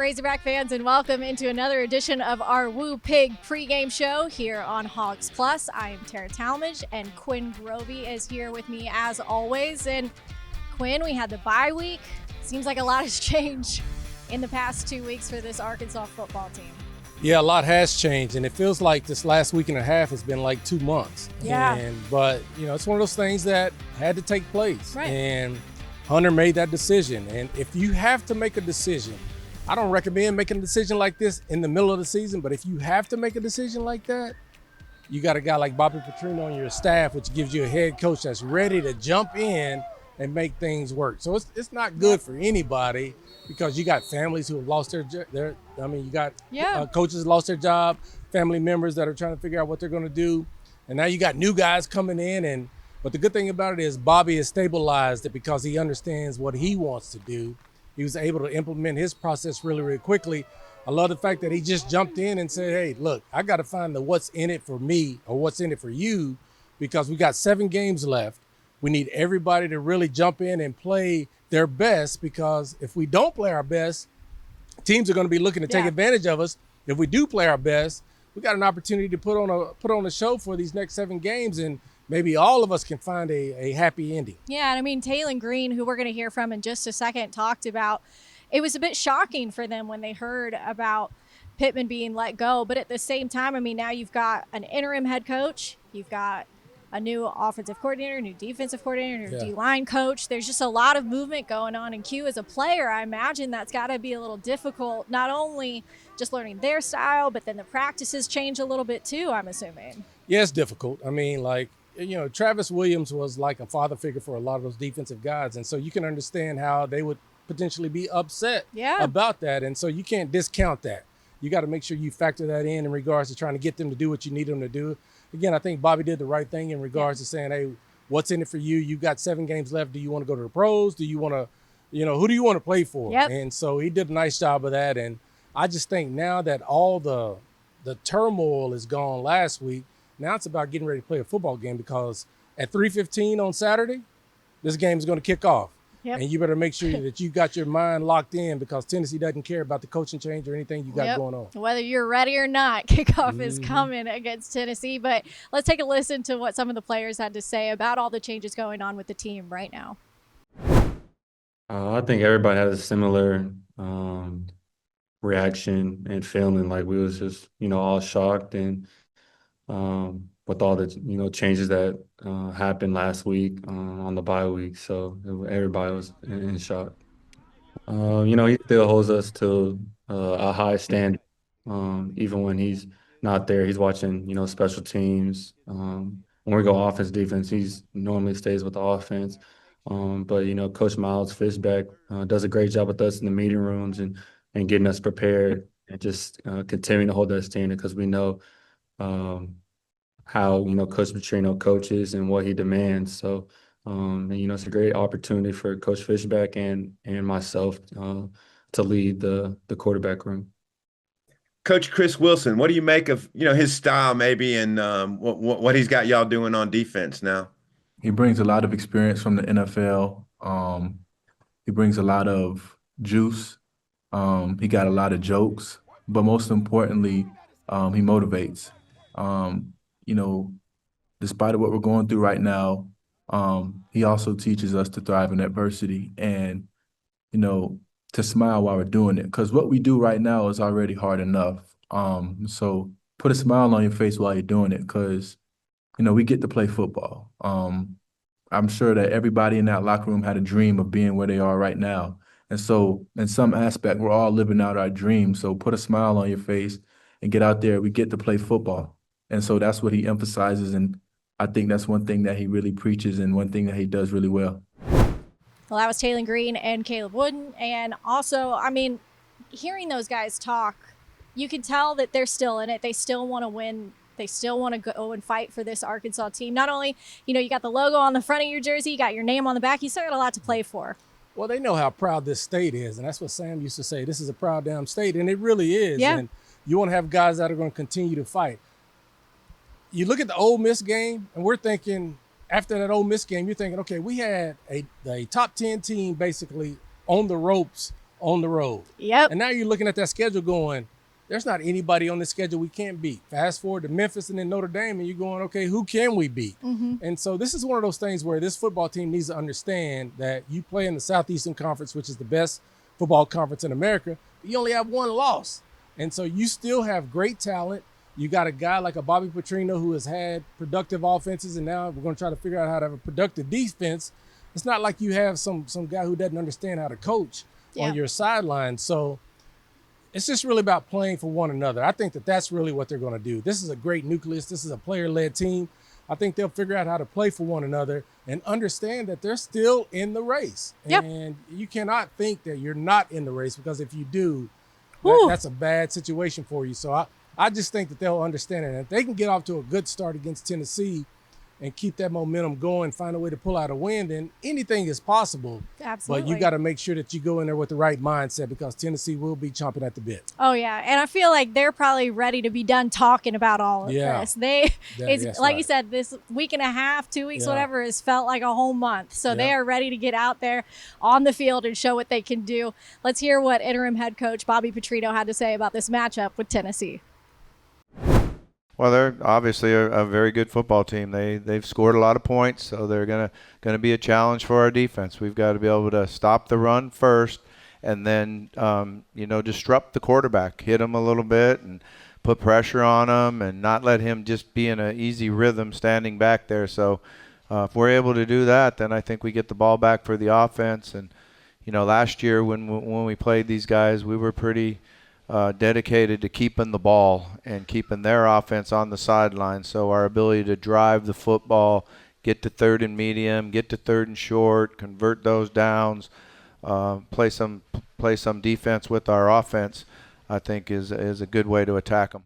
Razorback fans, and welcome into another edition of our Woo Pig pregame show here on Hogs Plus. I am Tera Talmadge, and Quinn Grovey is here with me as always. And Quinn, we had the bye week. Seems like a lot has changed in the past 2 weeks for this Arkansas football team. Yeah, a lot has changed, and it feels like this last week and a half has been like 2 months. Yeah. But it's one of those things that had to take place. Right. And Hunter made that decision. And if you have to make a decision, I don't recommend making a decision like this in the middle of the season, but if you have to make a decision like that, you got a guy like Bobby Petrino on your staff, which gives you a head coach that's ready to jump in and make things work. So it's not good for anybody because you got families who have lost you got coaches lost their job, family members that are trying to figure out what they're going to do. And now you got new guys coming in. But the good thing about it is Bobby has stabilized it because he understands what he wants to do. He was able to implement his process really, really quickly. I love the fact that he just jumped in and said, hey, look, I got to find the what's in it for me or what's in it for you because we got 7 games left. We need everybody to really jump in and play their best because if we don't play our best, teams are going to be looking to take advantage of us. If we do play our best, we got an opportunity to put on a show for these next 7 games, and maybe all of us can find a happy ending. Yeah, and I mean, Talon Green, who we're going to hear from in just a second, talked about it was a bit shocking for them when they heard about Pittman being let go. But at the same time, I mean, now you've got an interim head coach. You've got a new offensive coordinator, new defensive coordinator, new D-line coach. There's just a lot of movement going on in Q as a player. I imagine that's got to be a little difficult, not only just learning their style, but then the practices change a little bit too, I'm assuming. Yeah, it's difficult. I mean, Travis Williams was like a father figure for a lot of those defensive guys. And so you can understand how they would potentially be upset about that. And so you can't discount that. You got to make sure you factor that in regards to trying to get them to do what you need them to do. Again, I think Bobby did the right thing in regards to saying, hey, what's in it for you? You got 7 games left. Do you want to go to the pros? Do you want to, who do you want to play for? Yep. And so he did a nice job of that. And I just think now that all the turmoil is gone last week, now it's about getting ready to play a football game because at 3:15 on Saturday, this game is going to kick off. Yep. And you better make sure that you got your mind locked in because Tennessee doesn't care about the coaching change or anything you got going on. Whether you're ready or not, kickoff is coming against Tennessee. But let's take a listen to what some of the players had to say about all the changes going on with the team right now. I think everybody had a similar reaction and feeling like we was just, all shocked and with all the changes that happened last week on the bye week, so everybody was in shock. He still holds us to a high standard. Even when he's not there, he's watching special teams. When we go offense defense, he's normally stays with the offense. But Coach Miles Fishback does a great job with us in the meeting rooms and getting us prepared and just continuing to hold that standard because we know how Coach Petrino coaches and what he demands. So it's a great opportunity for Coach Fishback and myself to lead the quarterback room. Coach Chris Wilson, what do you make of his style maybe and what he's got y'all doing on defense now? He brings a lot of experience from the NFL. He brings a lot of juice. He got a lot of jokes, but most importantly, he motivates. Despite what we're going through right now, he also teaches us to thrive in adversity and, to smile while we're doing it. Because what we do right now is already hard enough. So put a smile on your face while you're doing it because, we get to play football. I'm sure that everybody in that locker room had a dream of being where they are right now. And so in some aspect, we're all living out our dream. So put a smile on your face and get out there. We get to play football. And so that's what he emphasizes. And I think that's one thing that he really preaches and one thing that he does really well. Well, that was Talon Green and Caleb Wooden. And also, I mean, hearing those guys talk, you can tell that they're still in it. They still want to win. They still want to go and fight for this Arkansas team. Not only, you got the logo on the front of your jersey, you got your name on the back, you still got a lot to play for. Well, they know how proud this state is. And that's what Sam used to say. This is a proud damn state. And it really is. Yeah. And you want to have guys that are going to continue to fight. You look at the Ole Miss game, and we're thinking, after that Ole Miss game, you're thinking, okay, we had a top 10 team basically on the ropes on the road. Yep. And now you're looking at that schedule going, there's not anybody on the schedule we can't beat. Fast forward to Memphis and then Notre Dame, and you're going, okay, who can we beat? And so this is one of those things where this football team needs to understand that you play in the Southeastern Conference, which is the best football conference in America, but you only have one loss. And so you still have great talent. You got a guy like a Bobby Petrino who has had productive offenses, and now we're going to try to figure out how to have a productive defense. It's not like you have some guy who doesn't understand how to coach on your sideline. So it's just really about playing for one another. I think that that's really what they're going to do. This is a great nucleus. This is a player-led team. I think they'll figure out how to play for one another and understand that they're still in the race. Yep. And you cannot think that you're not in the race, because if you do, that's a bad situation for you. So I just think that they'll understand it. And if they can get off to a good start against Tennessee and keep that momentum going, find a way to pull out a win, then anything is possible. Absolutely. But you got to make sure that you go in there with the right mindset, because Tennessee will be chomping at the bit. Oh, yeah. And I feel like they're probably ready to be done talking about all of this. It's like you said, this week and a half, 2 weeks, whatever, has felt like a whole month. So they are ready to get out there on the field and show what they can do. Let's hear what interim head coach Bobby Petrino had to say about this matchup with Tennessee. Well, they're obviously a very good football team. They've scored a lot of points, so they're gonna be a challenge for our defense. We've got to be able to stop the run first, and then disrupt the quarterback, hit him a little bit, and put pressure on him, and not let him just be in an easy rhythm standing back there. So if we're able to do that, then I think we get the ball back for the offense. And last year when we played these guys, we were pretty dedicated to keeping the ball and keeping their offense on the sideline. So our ability to drive the football, get to third and medium, get to third and short, convert those downs, play some defense with our offense, I think is a good way to attack them.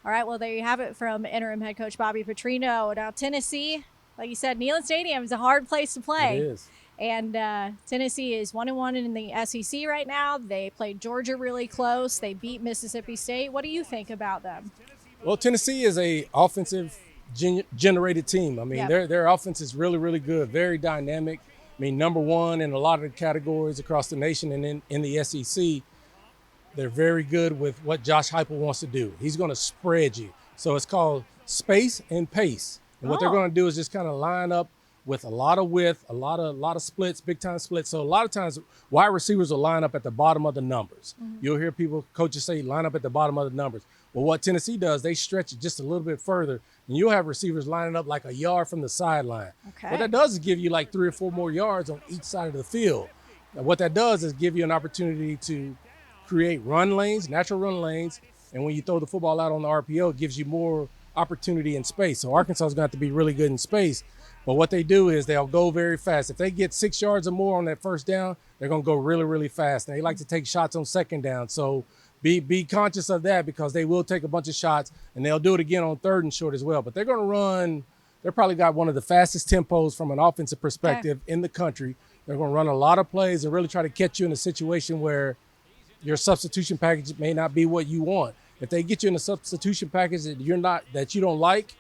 All right, well, there you have it from interim head coach Bobby Petrino. Now, Tennessee, like you said, Neyland Stadium is a hard place to play. It is. And Tennessee is 1-1 in the SEC right now. They played Georgia really close. They beat Mississippi State. What do you think about them? Well, Tennessee is a offensive generated team. I mean, their offense is really, really good, very dynamic. I mean, number one in a lot of the categories across the nation, and in the SEC, they're very good with what Josh Heupel wants to do. He's going to spread you. So it's called space and pace. And what they're going to do is just kind of line up with a lot of width, a lot of splits, big time splits. So a lot of times wide receivers will line up at the bottom of the numbers. You'll hear coaches say line up at the bottom of the numbers. Well, what Tennessee does, they stretch it just a little bit further, and you'll have receivers lining up like a yard from the sideline. Okay. What that does is give you like 3 or 4 more yards on each side of the field. Now, what that does is give you an opportunity to create run lanes, natural run lanes, and when you throw the football out on the RPO, it gives you more opportunity in space. So Arkansas is going to have to be really good in space. But what they do is they'll go very fast. If they get 6 yards or more on that first down, they're going to go really, really fast. And they like to take shots on second down. So be conscious of that, because they will take a bunch of shots, and they'll do it again on third and short as well. But they're going to run – they're probably got one of the fastest tempos from an offensive perspective in the country. They're going to run a lot of plays and really try to catch you in a situation where your substitution package may not be what you want. If they get you in a substitution package that you don't like,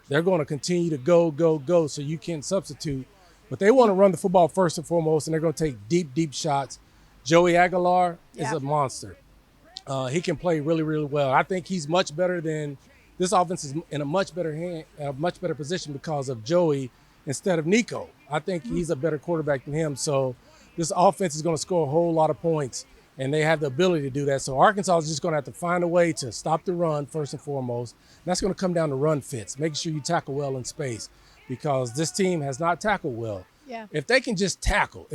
they're going to continue to go so you can substitute. But they want to run the football first and foremost, and they're going to take deep shots. Joey Aguilar is a monster. He can play really, really well. I think he's much better than – this offense is in a much better position because of Joey instead of Nico. I think he's a better quarterback than him. So this offense is going to score a whole lot of points, and they have the ability to do that. So Arkansas is just going to have to find a way to stop the run first and foremost. And that's going to come down to run fits, making sure you tackle well in space, because this team has not tackled well. Yeah. If they can just tackle,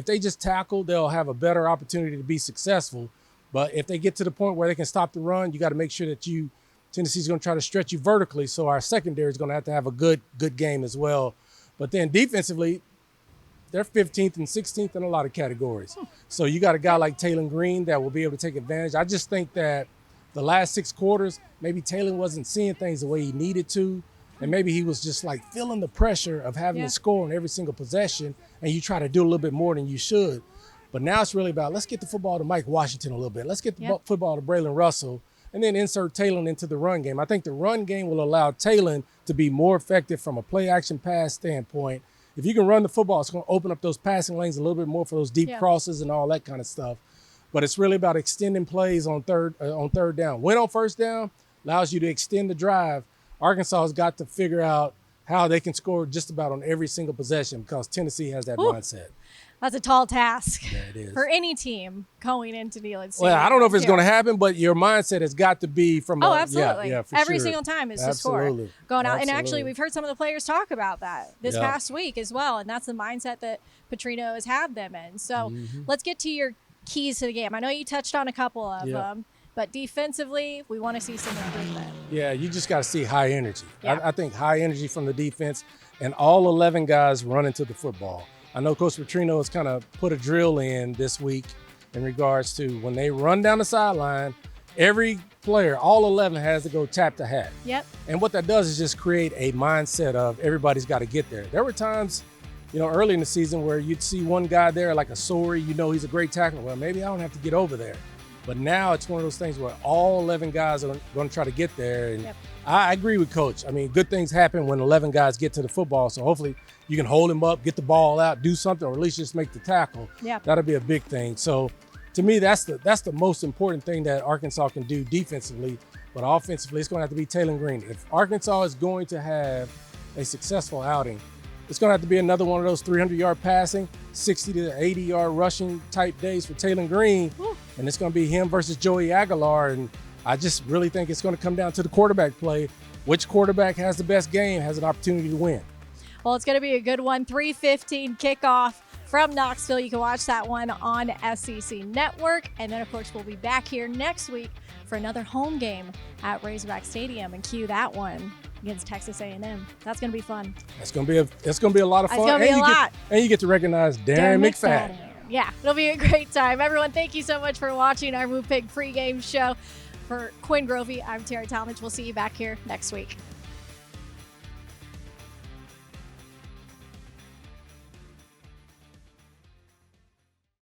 they'll have a better opportunity to be successful. But if they get to the point where they can stop the run, you got to make sure that Tennessee's going to try to stretch you vertically. So our secondary is going to have a good game as well. But then defensively, they're 15th and 16th in a lot of categories. So you got a guy like Taylor Green that will be able to take advantage. I just think that the last 6 quarters, maybe Taylor wasn't seeing things the way he needed to. And maybe he was just like feeling the pressure of having to score on every single possession, and you try to do a little bit more than you should. But now it's really about, let's get the football to Mike Washington a little bit. Let's get the football to Braylon Russell, and then insert Taylor into the run game. I think the run game will allow Taylor to be more effective from a play-action pass standpoint. If you can run the football, it's going to open up those passing lanes a little bit more for those deep crosses and all that kind of stuff. but it's really about extending plays on third down. Win on first down allows you to extend the drive. Arkansas has got to figure out how they can score just about on every single possession because Tennessee has that mindset. That's a tall task Yeah, it is. for any team going into Neyland Stadium. Well, I don't know if it's going to happen, but your mindset has got to be from absolutely. Yeah, for every sure. single time is Absolutely. to score. Going out. And Absolutely. actually, we've heard some of the players talk about that this past week as well. And that's the mindset that Petrino has had them in. So let's get to your keys to the game. I know you touched on a couple of them, but defensively, we want to see some improvement. Yeah, you just got to see high energy. Yeah. I think high energy from the defense and all 11 guys running to the football. I know Coach Petrino has kind of put a drill in this week in regards to when they run down the sideline, every player, all 11, has to go tap the hat. Yep. And what that does is just create a mindset of everybody's got to get there. There were times, early in the season where you'd see one guy there like a Sori, he's a great tackler. Well, maybe I don't have to get over there. But now it's one of those things where all 11 guys are going to try to get there. And I agree with Coach. I mean, good things happen when 11 guys get to the football. So hopefully you can hold him up, get the ball out, do something, or at least just make the tackle. Yeah. That'll be a big thing. So to me, that's the most important thing that Arkansas can do defensively. But offensively, it's going to have to be Talon Green. If Arkansas is going to have a successful outing, it's going to have to be another one of those 300-yard passing, 60 to 80-yard rushing type days for Talon Green. Woo. And it's going to be him versus Joey Aguilar. And I just really think it's going to come down to the quarterback play. Which quarterback has the best game has an opportunity to win. Well, it's going to be a good one. 3:15 kickoff from Knoxville. You can watch that one on SEC Network. And then, of course, we'll be back here next week for another home game at Razorback Stadium and cue that one against Texas A&M. That's going to be fun. It's going to be a lot of fun. It's going to be a lot. And you get to recognize Darren McFadden. Yeah, it'll be a great time. Everyone, thank you so much for watching our Woo Pig pregame show. For Quinn Grovey, I'm Tera Talmadge. We'll see you back here next week.